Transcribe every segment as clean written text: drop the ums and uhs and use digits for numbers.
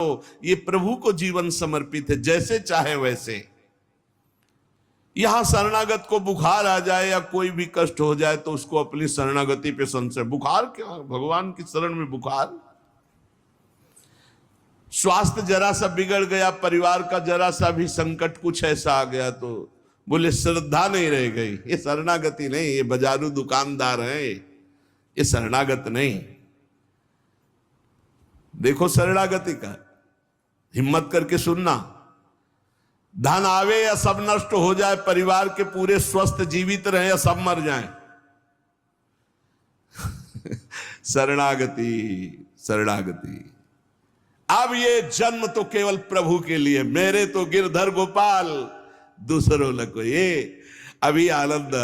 ये प्रभु को जीवन समर्पित है, जैसे चाहे वैसे। यहां शरणागत को बुखार आ जाए या कोई भी कष्ट हो जाए तो उसको अपनी शरणागति पे संशय। बुखार क्या, भगवान की शरण में बुखार। स्वास्थ्य जरा सा बिगड़ गया, परिवार का जरा सा भी संकट कुछ ऐसा आ गया तो बोले श्रद्धा नहीं रह गई। ये शरणागति नहीं, ये बाजारू दुकानदार है, ये शरणागत नहीं। देखो शरणागति का हिम्मत करके सुनना। धन आवे या सब नष्ट हो जाए, परिवार के पूरे स्वस्थ जीवित रहे या सब मर जाएं, शरणागति शरणागति। अब ये जन्म तो केवल प्रभु के लिए, मेरे तो गिरधर गोपाल दूसरों लगो। ये अभी आनंद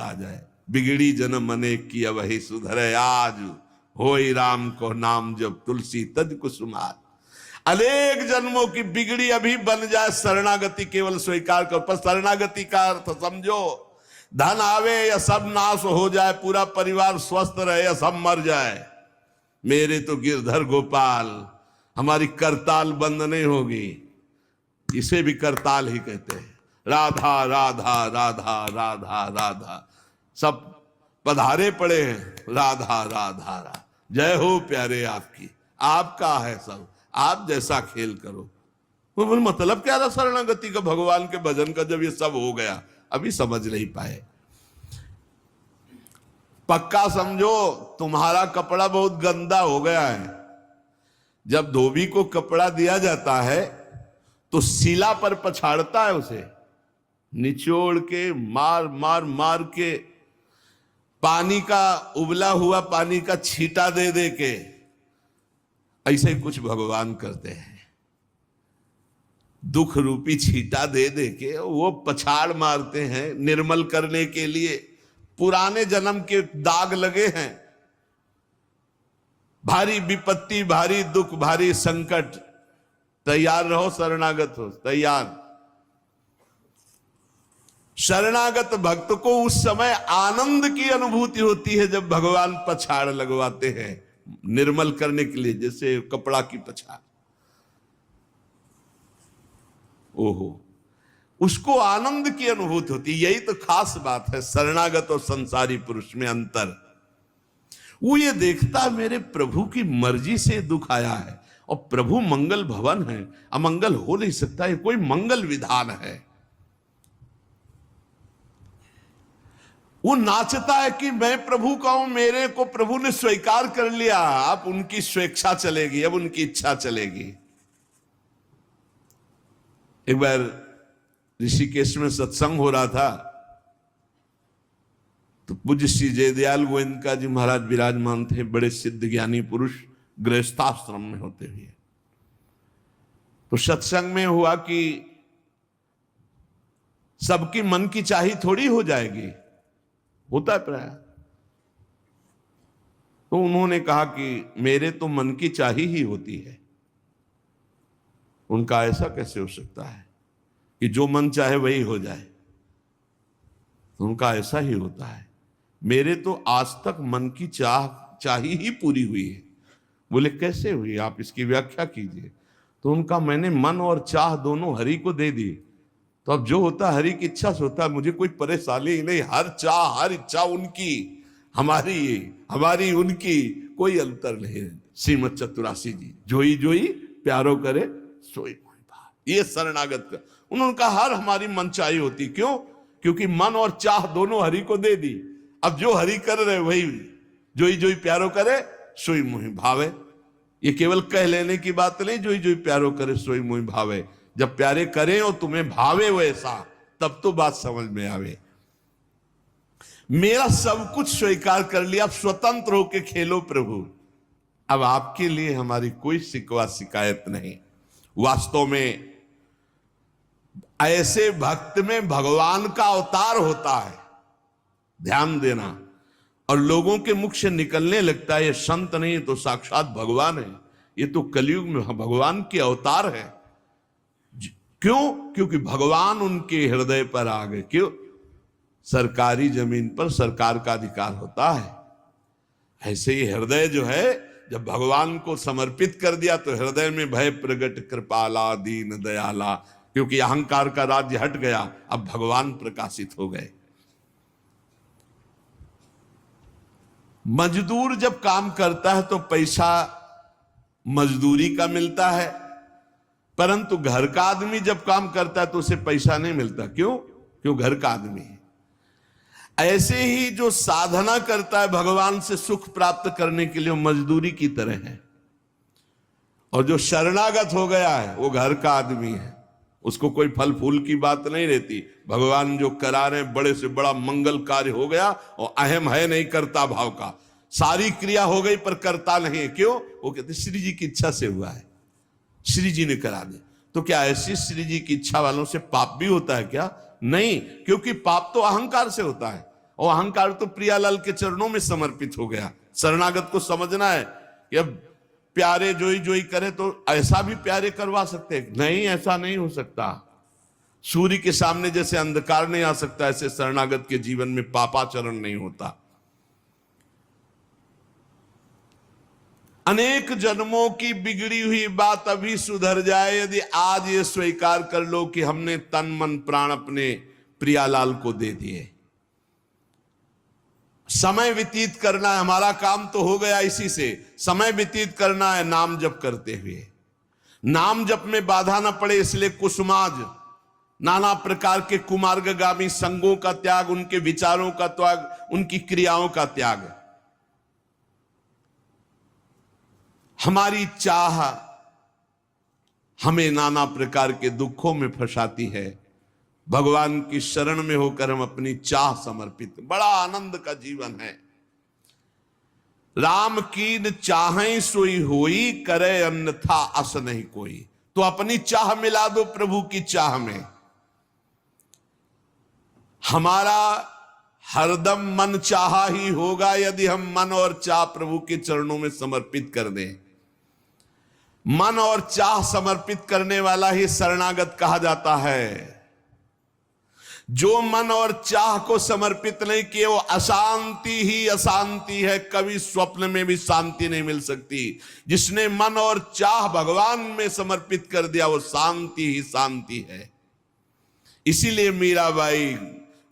आ जाए। बिगड़ी जन्म अनेक की वही सुधरे, आज होई राम को नाम जब तुलसी तज कुसुमार। अनेक जन्मों की बिगड़ी अभी बन जाए, शरणागति केवल स्वीकार कर। पर शरणागति का अर्थ समझो, धन आवे या सब नाश हो जाए, पूरा परिवार स्वस्थ रहे या सब मर जाए, मेरे तो गिरधर गोपाल, हमारी करताल बंद नहीं होगी। इसे भी करताल ही कहते हैं। राधा राधा राधा राधा राधा, सब पधारे पड़े हैं, राधा राधा राधा। जय हो प्यारे आपकी, आपका है सब, आप जैसा खेल करो। वो मतलब क्या रहा शरणागति का, भगवान के भजन का, जब ये सब हो गया अभी समझ नहीं पाए। पक्का समझो तुम्हारा कपड़ा बहुत गंदा हो गया है। जब धोबी को कपड़ा दिया जाता है तो शिला पर पछाड़ता है, उसे निचोड़ के मार मार मार के, पानी का उबला हुआ पानी का छींटा दे दे के, ऐसे ही कुछ भगवान करते हैं। दुख रूपी छींटा दे दे के वो पछाड़ मारते हैं निर्मल करने के लिए। पुराने जन्म के दाग लगे हैं, भारी विपत्ति, भारी दुख, भारी संकट। तैयार रहो, शरणागत हो, तैयार। शरणागत भक्त को उस समय आनंद की अनुभूति होती है जब भगवान पछाड़ लगवाते हैं निर्मल करने के लिए, जैसे कपड़ा की पछाड़। ओहो, उसको आनंद की अनुभूति होती। यही तो खास बात है शरणागत और संसारी पुरुष में अंतर। वो ये देखता है मेरे प्रभु की मर्जी से दुख आया है, और प्रभु मंगल भवन है, अमंगल हो नहीं सकता, ये कोई मंगल विधान है। वो नाचता है कि मैं प्रभु का हूं, मेरे को प्रभु ने स्वीकार कर लिया, अब उनकी स्वेच्छा चलेगी, अब उनकी इच्छा चलेगी। एक बार ऋषिकेश में सत्संग हो रहा था तो पूज्य श्री जयदयाल गोविंद जी महाराज विराजमान थे, बड़े सिद्ध ज्ञानी पुरुष, गृहस्थाश्रम में होते हुए। तो सत्संग में हुआ कि सबकी मन की चाही थोड़ी हो जाएगी, होता है प्राय। तो उन्होंने कहा कि मेरे तो मन की चाही ही होती है। उनका ऐसा कैसे हो सकता है कि जो मन चाहे वही हो जाए? तो उनका ऐसा ही होता है, मेरे तो आज तक मन की चाही ही पूरी हुई है। बोले कैसे हुई, आप इसकी व्याख्या कीजिए। तो उनका मैंने मन और चाह दोनों हरि को दे दी, तो अब जो होता हरि की इच्छा से होता है, मुझे कोई परेशानी ही नहीं। हर चाह हर इच्छा उनकी, हमारी उनकी, कोई अंतर नहीं। श्रीमद चतुरासी जी, जोई जोई प्यारो करे सोई मोहि भाव। ये शरणागत का उन्होंने कहा हर हमारी मनचाही होती। क्यों? क्योंकि मन और चाह दोनों हरि को दे दी। अब जो हरि कर रहे वही जोई जोई प्यारो करे सोई मोहि भावे। ये केवल कह लेने की बात नहीं, जोई जोई प्यारो करे सोई मोहि भावे। जब प्यारे करें और तुम्हें भावे वैसा, तब तो बात समझ में आवे। मेरा सब कुछ स्वीकार कर लिया, अब स्वतंत्र होके खेलो प्रभु। अब आपके लिए हमारी कोई शिकवा शिकायत नहीं। वास्तव में ऐसे भक्त में भगवान का अवतार होता है, ध्यान देना। और लोगों के मुख से निकलने लगता है ये संत नहीं तो साक्षात भगवान है, ये तो कलयुग में भगवान के अवतार है। क्यों? क्योंकि भगवान उनके हृदय पर आ गए। क्यों? सरकारी जमीन पर सरकार का अधिकार होता है, ऐसे ही हृदय जो है जब भगवान को समर्पित कर दिया तो हृदय में भय प्रगट कृपाला दीन दयाला, क्योंकि अहंकार का राज्य हट गया, अब भगवान प्रकाशित हो गए। मजदूर जब काम करता है तो पैसा मजदूरी का मिलता है, परंतु घर का आदमी जब काम करता है तो उसे पैसा नहीं मिलता। क्यों? क्यों? घर का आदमी है। ऐसे ही जो साधना करता है भगवान से सुख प्राप्त करने के लिए, वो मजदूरी की तरह है। और जो शरणागत हो गया है वो घर का आदमी है, उसको कोई फल फूल की बात नहीं रहती। भगवान जो करा रहे बड़े से बड़ा मंगल कार्य हो गया और अहम है नहीं करता भाव का, सारी क्रिया हो गई पर करता नहीं है। क्यों? वो कहते श्री जी की इच्छा से हुआ है, श्री जी ने करा दे। तो क्या ऐसी श्री जी की इच्छा वालों से पाप भी होता है क्या? नहीं, क्योंकि पाप तो अहंकार से होता है, और अहंकार तो प्रियालाल के चरणों में समर्पित हो गया। शरणागत को समझना है कि अब प्यारे जोई जोई करे तो ऐसा भी प्यारे करवा सकते हैं? नहीं, ऐसा नहीं हो सकता। सूर्य के सामने जैसे अंधकार नहीं आ सकता, ऐसे शरणागत के जीवन में पापाचरण नहीं होता। अनेक जन्मों की बिगड़ी हुई बात अभी सुधर जाए यदि आज ये स्वीकार कर लो कि हमने तन मन प्राण अपने प्रियालाल को दे दिए। समय व्यतीत करना है, हमारा काम तो हो गया इसी से। समय व्यतीत करना है नाम जप करते हुए। नाम जप में बाधा ना पड़े इसलिए कुसुमाज, नाना प्रकार के कुमार्गगामी संगों का त्याग, उनके विचारों का त्याग, उनकी क्रियाओं का त्याग। हमारी चाह हमें नाना प्रकार के दुखों में फंसाती है। भगवान की शरण में होकर हम अपनी चाह समर्पित, बड़ा आनंद का जीवन है। राम कीन चाहें सोई होई, करे अन्यथा अस नहीं कोई। तो अपनी चाह मिला दो प्रभु की चाह में। हमारा हरदम मन चाहा ही होगा यदि हम मन और चाह प्रभु के चरणों में समर्पित कर दें। मन और चाह समर्पित करने वाला ही शरणागत कहा जाता है। जो मन और चाह को समर्पित नहीं किए वो अशांति ही अशांति है, कभी स्वप्न में भी शांति नहीं मिल सकती। जिसने मन और चाह भगवान में समर्पित कर दिया वो शांति ही शांति है। इसीलिए मीराबाई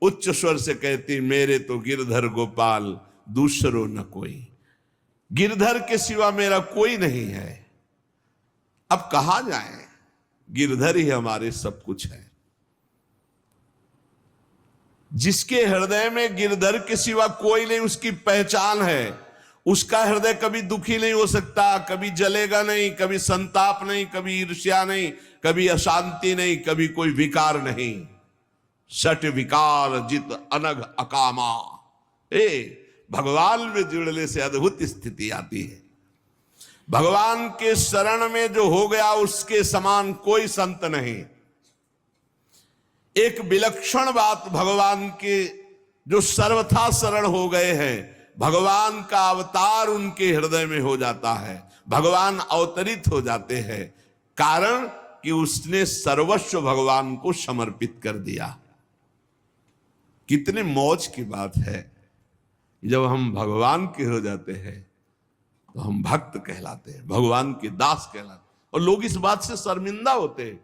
उच्च स्वर से कहती, मेरे तो गिरधर गोपाल दूसरो न कोई। गिरधर के सिवा मेरा कोई नहीं है। अब कहां जाएं? गिरधर ही हमारे सब कुछ है। जिसके हृदय में गिरधर के सिवा कोई नहीं, उसकी पहचान है। उसका हृदय कभी दुखी नहीं हो सकता, कभी जलेगा नहीं, कभी संताप नहीं, कभी ईर्ष्या नहीं, कभी अशांति नहीं, कभी कोई विकार नहीं। सट विकार जित अनग अकामा। भगवान में जुड़ने से अद्भुत स्थिति आती है। भगवान के शरण में जो हो गया उसके समान कोई संत नहीं। एक विलक्षण बात, भगवान के जो सर्वथा शरण हो गए हैं, भगवान का अवतार उनके हृदय में हो जाता है। भगवान अवतरित हो जाते हैं, कारण कि उसने सर्वस्व भगवान को समर्पित कर दिया। कितने मौज की बात है, जब हम भगवान के हो जाते हैं तो हम भक्त कहलाते हैं, भगवान के दास कहलाते हैं। और लोग इस बात से शर्मिंदा होते हैं।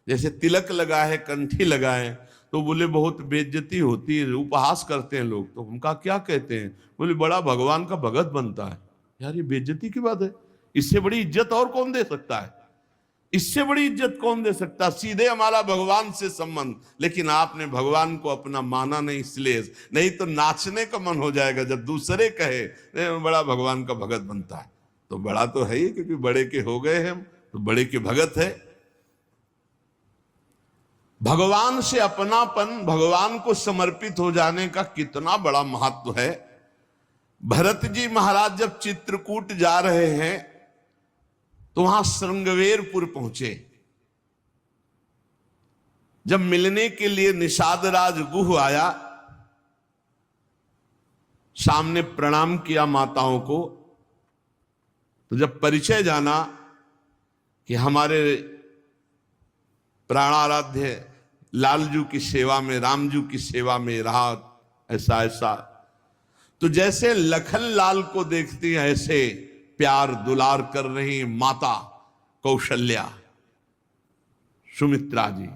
जैसे तिलक लगाए, कंठी लगाए तो बोले बहुत बेइज्जती होती है, उपहास करते हैं लोग। तो उनका क्या कहते हैं? बोले बड़ा भगवान का भगत बनता है। यार ये बेइज्जती की बात है। इससे बड़ी इज्जत और कौन दे सकता है? इससे बड़ी इज्जत कौन दे सकता? सीधे हमारा भगवान से संबंध। लेकिन आपने भगवान को अपना माना नहीं, इसलिए नहीं तो नाचने का मन हो जाएगा जब दूसरे कहे बड़ा भगवान का भगत बनता है। तो बड़ा तो है ही, क्योंकि बड़े के हो गए हम तो बड़े के भगत है। भगवान से अपनापन, भगवान को समर्पित हो जाने का कितना बड़ा महत्व है। भरत जी महाराज जब चित्रकूट जा रहे हैं तो वहां श्रृंगवेरपुर पहुंचे। जब मिलने के लिए निषाद राज गुह आया, सामने प्रणाम किया माताओं को। तो जब परिचय जाना कि हमारे प्राणाराध्य लालजू की सेवा में, रामजू की सेवा में रहा, ऐसा ऐसा, तो जैसे लखन लाल को देखती हैं ऐसे प्यार दुलार कर रही माता कौशल्या, सुमित्रा जी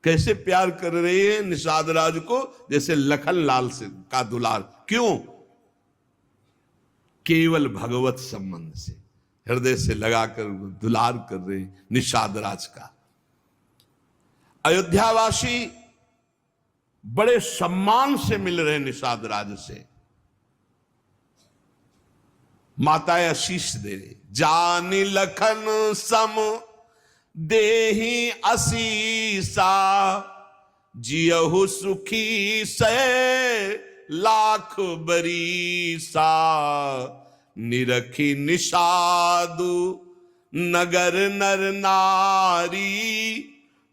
कैसे प्यार कर रही है निषाद राज को, जैसे लखन लाल से का दुलार। क्यों? केवल भगवत संबंध से, हृदय से लगाकर दुलार कर रहे निषाद राज का। अयोध्यावासी बड़े सम्मान से मिल रहे निषाद राज से, माताएं आशीष दे रही, जानी लखन सम देही असीसा, जियहु सुखी से लाख बरीसा, निरखी निषादु नगर नर नारी,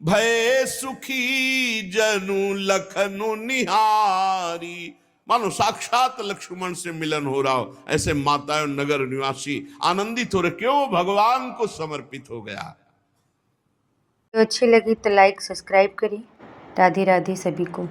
भय सुखी जनु लखनु निहारी। मानो साक्षात लक्ष्मण से मिलन हो रहा हो, ऐसे माताएं नगर निवासी आनंदित हो रहे। क्यों? भगवान को समर्पित हो गया। तो अच्छी लगी तो लाइक सब्सक्राइब करिए। राधे राधे सभी को।